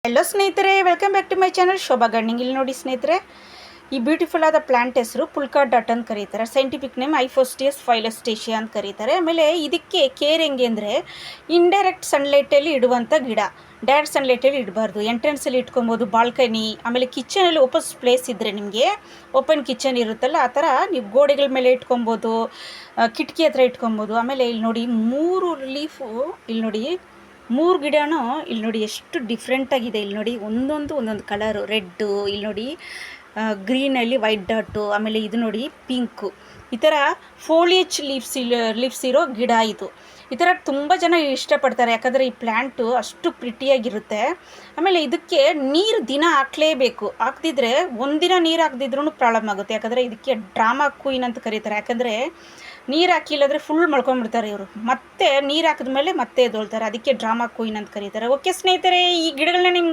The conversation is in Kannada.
ಹಲೋ ಸ್ನೇಹಿತರೆ, welcome back to my channel Shobha gardening. ಇಲ್ಲಿ ನೋಡಿ ಸ್ನೇಹಿತರೆ, ಈ ಬ್ಯೂಟಿಫುಲ್ ಆದ ಪ್ಲಾಂಟ್ ಹೆಸರು ಪುಲ್ಕಾ ಡಾಟ್ ಅಂತ ಕರೀತಾರೆ. ಸೈಂಟಿಫಿಕ್ ನೇಮ್ ಐಫೋಸ್ಟಿಯಸ್ ಫೈಲೋಸ್ಟೇಶಿಯಾ ಅಂತ ಕರೀತಾರೆ. ಆಮೇಲೆ ಇದಕ್ಕೆ ಕೇರ್ ಹೆಂಗೆ ಅಂದರೆ, ಇಂಡೈರೆಕ್ಟ್ ಸನ್ಲೈಟಲ್ಲಿ ಇಡುವಂಥ ಗಿಡ. ಡೈರೆಕ್ಟ್ ಸನ್ಲೈಟಲ್ಲಿ ಇಡಬಾರ್ದು. ಎಂಟ್ರೆನ್ಸಲ್ಲಿ ಇಟ್ಕೊಬೋದು, ಬಾಲ್ಕನಿ, ಆಮೇಲೆ ಕಿಚನಲ್ಲಿ ಓಪನ್ ಪ್ಲೇಸ್ ಇದ್ದರೆ ನಿಮಗೆ, ಓಪನ್ ಕಿಚನ್ ಇರುತ್ತಲ್ಲ ಆ ಥರ ನೀವು ಗೋಡೆಗಳ ಮೇಲೆ ಇಟ್ಕೊಬೋದು, ಕಿಟಕಿ ಹತ್ರ ಇಟ್ಕೊಬೋದು. ಆಮೇಲೆ ಇಲ್ಲಿ ನೋಡಿ 3 ಲೀಫು, ಇಲ್ಲಿ ನೋಡಿ 3 ಗಿಡನೂ ಇಲ್ಲಿ ನೋಡಿ ಎಷ್ಟು ಡಿಫ್ರೆಂಟಾಗಿದೆ. ಇಲ್ಲಿ ನೋಡಿ ಒಂದೊಂದು ಕಲರು, ರೆಡ್ಡು, ಇಲ್ಲಿ ನೋಡಿ ಗ್ರೀನಲ್ಲಿ ವೈಟ್ ಡಾಟು, ಆಮೇಲೆ ಇದು ನೋಡಿ ಪಿಂಕು. ಈ ಥರ ಫೋಲಿಯೇಜ್ ಲೀವ್ಸ್ ಇರೋ ಗಿಡ ಇದು. ಈ ಥರ ತುಂಬ ಜನ ಇಷ್ಟಪಡ್ತಾರೆ, ಯಾಕಂದರೆ ಈ ಪ್ಲ್ಯಾಂಟು ಅಷ್ಟು ಪ್ರಿಟಿಯಾಗಿರುತ್ತೆ. ಆಮೇಲೆ ಇದಕ್ಕೆ ನೀರು ದಿನ ಹಾಕಲೇಬೇಕು. ಹಾಕ್ದಿದ್ರೆ ಒಂದಿನ ನೀರು ಹಾಕ್ದಿದ್ರೂ ಪ್ರಾಬ್ಲಮ್ ಆಗುತ್ತೆ. ಯಾಕಂದರೆ ಇದಕ್ಕೆ ಡ್ರಾಮಾ ಕ್ವೀನ್ ಅಂತ ಕರೀತಾರೆ. ಯಾಕಂದರೆ ನೀರು ಹಾಕಿಲ್ಲದ್ರೆ ಫುಲ್ ಮಳ್ಕೊಂಡ್ಬಿಡ್ತಾರೆ ಇವರು. ಮತ್ತೆ ನೀರು ಹಾಕಿದ್ಮೇಲೆ ಮತ್ತೆ ಎದ್ದೊಳ್ತಾರೆ. ಅದಕ್ಕೆ ಡ್ರಾಮಾ ಕ್ವೀನ್ ಅಂತ ಕರೀತಾರೆ. ಓಕೆ ಸ್ನೇಹಿತರೆ, ಈ ಗಿಡಗಳನ್ನ ನಿಮ್ಗೆ